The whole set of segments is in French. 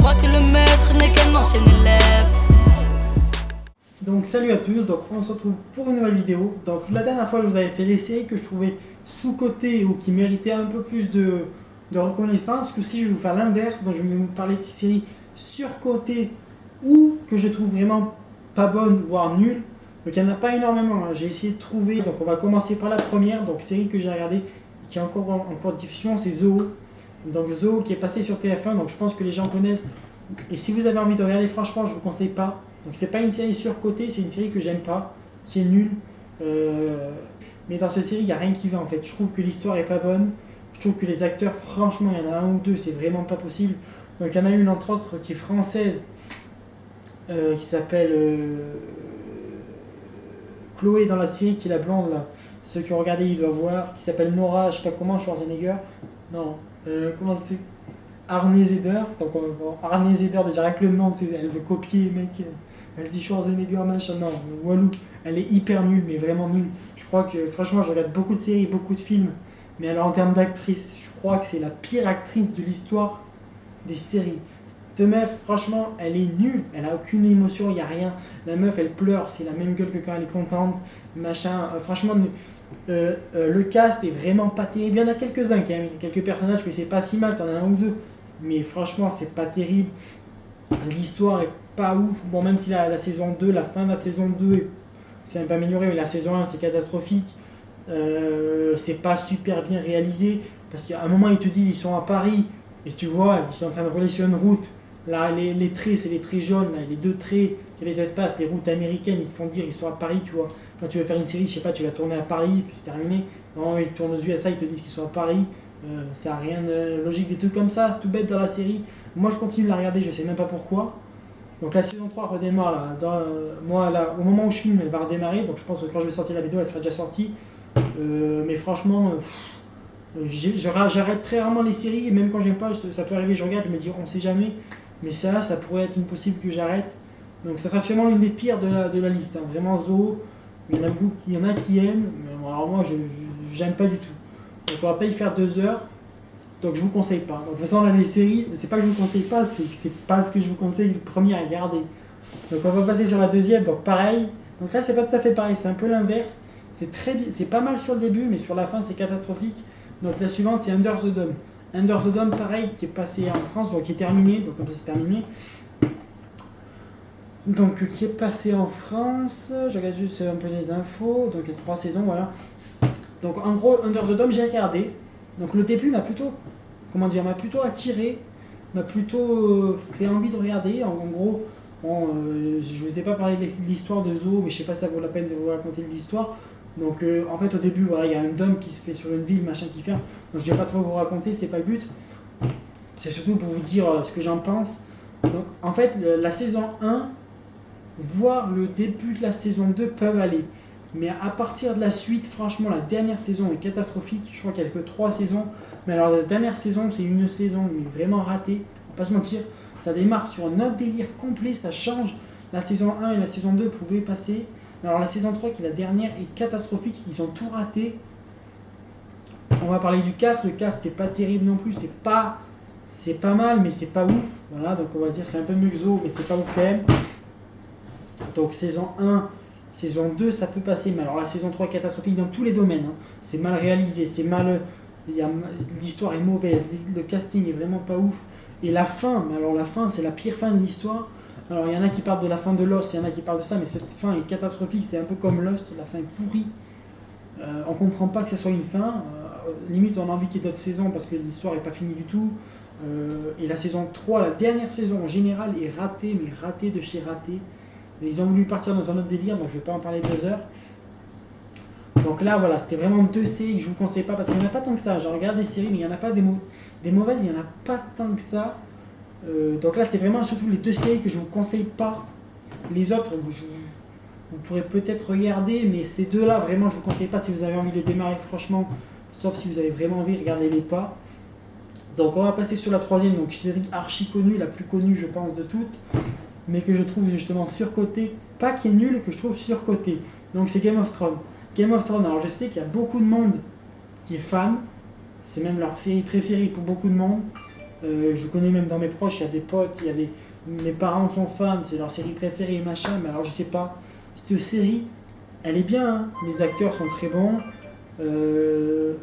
crois que le maître n'est qu'un ancien élève. Donc salut à tous, donc on se retrouve pour une nouvelle vidéo. Donc la dernière fois je vous avais fait les séries que je trouvais sous-cotées ou qui méritaient un peu plus de reconnaissance. Que si je vais vous faire l'inverse, donc je vais vous parler des séries surcotées ou que je trouve vraiment pas bonnes, voire nulles. Donc il n'y en a pas énormément, hein. J'ai essayé de trouver, donc on va commencer par la première, donc série que j'ai regardée, qui est encore en cours de diffusion, c'est Zoo. Donc Zoo qui est passé sur TF1, donc je pense que les gens connaissent. Et si vous avez envie de regarder, franchement je vous conseille pas. Donc c'est pas une série surcotée, c'est une série que j'aime pas, qui est nulle. Mais dans cette série, il n'y a rien qui va en fait. Je trouve que l'histoire est pas bonne. Je trouve que les acteurs, franchement, il y en a un ou deux, c'est vraiment pas possible. Donc il y en a une entre autres qui est française, qui s'appelle Chloé dans la série, qui est la blonde là. Ceux qui ont regardé, ils doivent voir. Qui s'appelle Nora, je sais pas comment, Schwarzenegger. Non, comment c'est Arne Zeder. Donc Arne Zeder, déjà avec le nom, elle veut copier, mec. Elle se dit Schwarzenegger, machin. Non, Walou, elle est hyper nulle, mais vraiment nulle. Je crois que, franchement, je regarde beaucoup de séries, beaucoup de films. Mais alors, en termes d'actrice, je crois que c'est la pire actrice de l'histoire des séries. Cette meuf, franchement, elle est nulle. Elle a aucune émotion, il n'y a rien. La meuf, elle pleure, c'est la même gueule que quand elle est contente. Machin. Franchement, le cast est vraiment pas terrible. Il y en a quelques-uns quand même. Il y a quelques personnages que c'est pas si mal, t'en as un ou deux. Mais franchement, c'est pas terrible. L'histoire est pas ouf. Bon, même si la saison 2, la fin de la saison 2, c'est un peu amélioré, mais la saison 1, c'est catastrophique. C'est pas super bien réalisé. Parce qu'à un moment, ils te disent ils sont à Paris. Et tu vois, ils sont en train de rouler sur une route. Là, les traits, c'est les traits jaunes. Là, les deux traits, c'est les espaces, les routes américaines. Ils te font dire ils sont à Paris, tu vois. Quand tu veux faire une série, je sais pas, tu vas tourner à Paris, puis c'est terminé. Non, ils tournent aux USA, ils te disent qu'ils sont à Paris. Ça n'a rien de logique, des trucs comme ça, tout bête dans la série. Moi, je continue de la regarder, je sais même pas pourquoi. Donc la saison 3 redémarre là. Moi, là, au moment où je filme, elle va redémarrer. Donc je pense que quand je vais sortir la vidéo, elle sera déjà sortie. Mais franchement, j'arrête très rarement les séries. Et même quand j'aime pas, ça peut arriver, je regarde, je me dis on sait jamais. Mais ça, ça pourrait être une possible que j'arrête. Donc ça sera sûrement l'une des pires de la liste. Hein. Vraiment Zoo. Il y en a qui aiment. Mais alors moi, j'aime pas du tout. Donc on va pas y faire 2 heures. Donc je vous conseille pas. Donc, de toute façon, là, les séries, c'est pas que je vous conseille pas, c'est que c'est pas ce que je vous conseille le premier à garder. Donc on va passer sur la deuxième, donc pareil. Donc là, c'est pas tout à fait pareil, c'est un peu l'inverse. C'est pas mal sur le début, mais sur la fin, c'est catastrophique. Donc la suivante, c'est Under the Dome. Under the Dome, pareil, qui est passé en France, donc qui est terminé. Donc comme ça, c'est terminé. Donc qui est passé en France. Je regarde juste un peu les infos. Donc il y a 3 saisons, voilà. Donc en gros, Under the Dome, j'ai regardé. Donc le début m'a plutôt attiré, m'a plutôt fait envie de regarder. En gros, je vous ai pas parlé de l'histoire de Zoo, mais je sais pas si ça vaut la peine de vous raconter l'histoire. Donc en fait au début, voilà, il y a un dôme qui se fait sur une ville, machin qui ferme. Donc je vais pas trop vous raconter, c'est pas le but. C'est surtout pour vous dire ce que j'en pense. Donc en fait, la saison 1, voire le début de la saison 2 peuvent aller. Mais à partir de la suite, franchement, la dernière saison est catastrophique. Je crois qu'il n'y a que 3 saisons. Mais alors, la dernière saison, c'est une saison mais vraiment ratée. On va pas se mentir. Ça démarre sur un autre délire complet. Ça change. La saison 1 et la saison 2 pouvaient passer. Mais alors, la saison 3, qui est la dernière, est catastrophique. Ils ont tout raté. On va parler du cast. Le cast, c'est pas terrible non plus. C'est pas mal, mais c'est pas ouf. Voilà, donc on va dire c'est un peu mieux que Zoo, mais c'est pas ouf quand même. Donc, saison 1. Saison 2, ça peut passer, mais alors la saison 3 est catastrophique dans tous les domaines. Hein. C'est mal réalisé, l'histoire est mauvaise, le casting est vraiment pas ouf. Et la fin, mais alors la fin, c'est la pire fin de l'histoire. Alors il y en a qui parlent de la fin de Lost, il y en a qui parlent de ça, mais cette fin est catastrophique, c'est un peu comme Lost, la fin est pourrie. On comprend pas que ce soit une fin. Limite, on a envie qu'il y ait d'autres saisons parce que l'histoire est pas finie du tout. Et la saison 3, la dernière saison en général, est ratée, mais ratée de chez ratée. Ils ont voulu partir dans un autre délire, donc je ne vais pas en parler 2 heures. Donc là, voilà, c'était vraiment 2 séries que je ne vous conseille pas, parce qu'il n'y en a pas tant que ça. Je regarde des séries, mais il n'y en a pas des mauvaises, il n'y en a pas tant que ça. Donc là, c'est vraiment surtout les 2 séries que je ne vous conseille pas. Les autres, vous pourrez peut-être regarder, mais ces 2-là, vraiment, je ne vous conseille pas si vous avez envie de les démarrer, franchement. Sauf si vous avez vraiment envie, regardez-les pas. Donc on va passer sur la 3e, donc série archi connue, la plus connue, je pense, de toutes. Mais que je trouve justement surcotée, pas qui est nul, que je trouve surcotée. Donc c'est Game of Thrones. Game of Thrones, alors je sais qu'il y a beaucoup de monde qui est fan, c'est même leur série préférée pour beaucoup de monde. Je connais même dans mes proches, il y a des potes, mes parents sont fans, c'est leur série préférée, machin, mais alors je sais pas. Cette série, elle est bien, hein. Les acteurs sont très bons,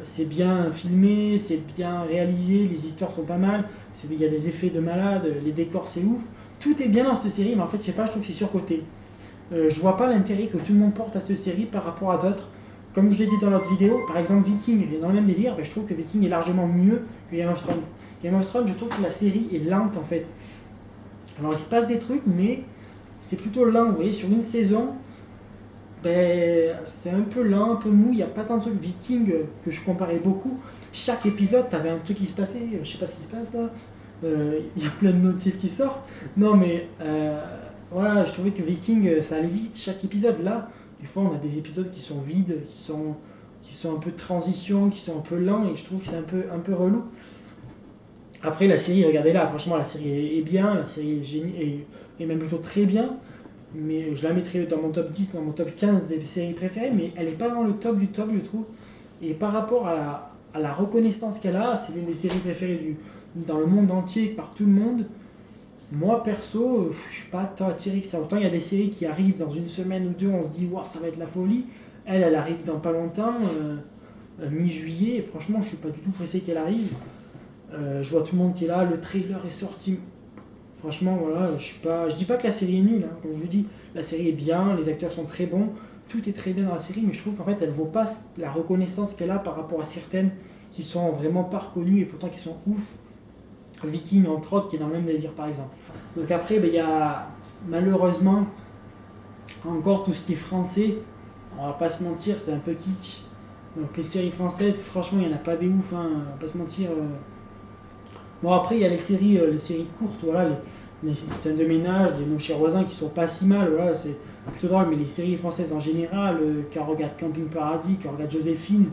c'est bien filmé, c'est bien réalisé, les histoires sont pas mal, il y a des effets de malade, les décors c'est ouf. Tout est bien dans cette série, mais en fait, je sais pas, je trouve que c'est surcoté. Je vois pas l'intérêt que tout le monde porte à cette série par rapport à d'autres. Comme je l'ai dit dans l'autre vidéo, par exemple Viking est dans le même délire, je trouve que Viking est largement mieux que Game of Thrones. Game of Thrones, je trouve que la série est lente en fait. Alors il se passe des trucs, mais c'est plutôt lent. Vous voyez, sur une saison, c'est un peu lent, un peu mou, il n'y a pas tant de trucs. Viking, que je comparais beaucoup, chaque épisode, t'avais un truc qui se passait, je sais pas ce qui se passe là, il y a plein de notifs qui sortent. Non mais, voilà, je trouvais que Viking, ça allait vite, chaque épisode. Là, des fois, on a des épisodes qui sont vides, qui sont un peu de transition, qui sont un peu lents, et je trouve que c'est un peu relou. Après, la série, regardez-la, franchement, la série est bien, la série est même plutôt très bien, mais je la mettrais dans mon top 10, dans mon top 15 des séries préférées, mais elle n'est pas dans le top du top, je trouve. Et par rapport à la reconnaissance qu'elle a, c'est l'une des séries préférées dans le monde entier, par tout le monde. Moi, perso, je suis pas tant attiré que ça. Autant il y a des séries qui arrivent dans une semaine ou deux, on se dit, wow, ça va être la folie. Elle arrive dans pas longtemps, mi-juillet, et franchement, je suis pas du tout pressé qu'elle arrive. Je vois tout le monde qui est là, le trailer est sorti. Franchement, voilà, je dis pas que la série est nulle, hein. Comme je vous dis, la série est bien, les acteurs sont très bons, tout est très bien dans la série, mais je trouve qu'en fait, elle vaut pas la reconnaissance qu'elle a par rapport à certaines qui sont vraiment pas reconnues et pourtant qui sont ouf. Viking, entre autres, qui est dans le même délire, par exemple. Donc après, il y a malheureusement encore tout ce qui est français. On va pas se mentir, c'est un peu kitsch. Donc les séries françaises, franchement, il n'y en a pas des ouf, hein, on va pas se mentir. Bon, après, il y a les séries courtes, voilà, les scènes de ménage, les Nos chers voisins qui sont pas si mal, voilà, c'est plutôt drôle, mais les séries françaises en général, quand on regarde Camping Paradis, quand on regarde Joséphine,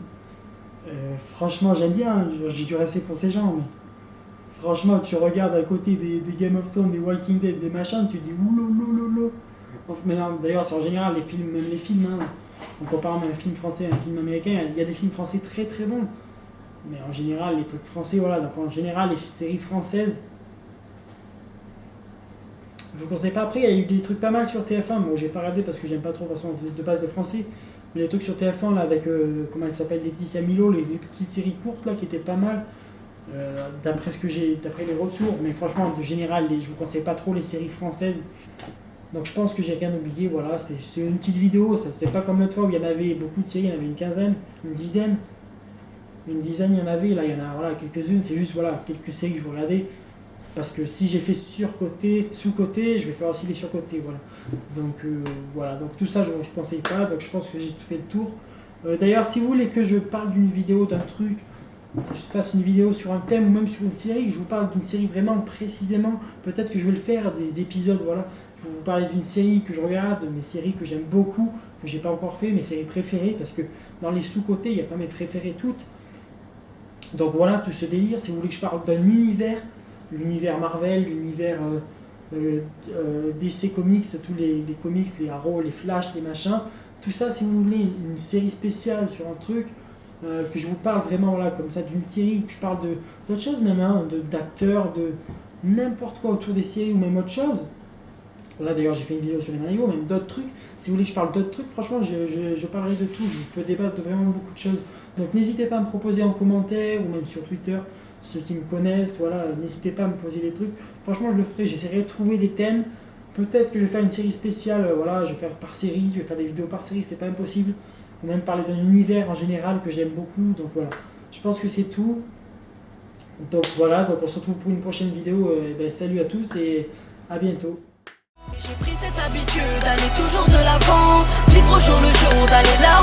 franchement, j'aime bien, hein, j'ai du respect pour ces gens, mais franchement, tu regardes à côté des Game of Thrones, des Walking Dead, des machins, tu dis ouloulou. Mais non, d'ailleurs, c'est en général même les films, hein, en comparant un film français à un film américain, il y a des films français très très bons. Mais en général, les trucs français, voilà, donc en général, les séries françaises, je vous conseille pas. Après, il y a eu des trucs pas mal sur TF1, moi j'ai pas regardé parce que j'aime pas trop de façon de base de français, mais les trucs sur TF1 là avec, comment elle s'appelle, Laetitia Milo, les petites séries courtes là qui étaient pas mal, d'après les retours, mais franchement, de général, je vous conseille pas trop les séries françaises. Donc je pense que j'ai rien oublié, voilà, c'est une petite vidéo, c'est pas comme l'autre fois où il y en avait beaucoup de séries, il y en avait une quinzaine, une dizaine, il y en avait, là il y en a voilà, quelques-unes, c'est juste voilà, quelques séries que je vous regardais, parce que si j'ai fait sous-côté, je vais faire aussi les sur-côtés, voilà. Donc voilà, donc tout ça je ne conseille pas, donc je pense que j'ai tout fait le tour. D'ailleurs, si vous voulez que je parle d'une vidéo, d'un truc, que je fasse une vidéo sur un thème ou même sur une série, que je vous parle d'une série vraiment précisément, peut-être que je vais le faire, des épisodes, voilà. Je vais vous parler d'une série que je regarde, mes séries que j'aime beaucoup, que j'ai pas encore fait, mes séries préférées, parce que dans les sous-côtés, il n'y a pas mes préférées toutes. Donc voilà, tout ce délire, si vous voulez que je parle d'un univers, l'univers Marvel, l'univers DC Comics, tous les comics, les Arrow, les Flash, les machins, tout ça, si vous voulez une série spéciale sur un truc, que je vous parle vraiment là, comme ça, d'une série, que je parle d'autres choses même, hein, d'acteurs, de n'importe quoi autour des séries ou même autre chose. Là d'ailleurs j'ai fait une vidéo sur les Manigo, même d'autres trucs. Si vous voulez que je parle d'autres trucs, franchement je parlerai de tout, je peux débattre de vraiment beaucoup de choses. Donc n'hésitez pas à me proposer en commentaire ou même sur Twitter, ceux qui me connaissent, voilà, n'hésitez pas à me poser des trucs. Franchement je le ferai, j'essaierai de trouver des thèmes. Peut-être que je vais faire une série spéciale, voilà, je vais faire par série, je vais faire des vidéos par série, c'est pas impossible. Ou même parler d'un univers en général que j'aime beaucoup, donc voilà. Je pense que c'est tout. Donc voilà, donc on se retrouve pour une prochaine vidéo. Salut à tous et à bientôt. J'ai pris cette habitude d'aller toujours de l'avant, vivre au jour le jour, d'aller là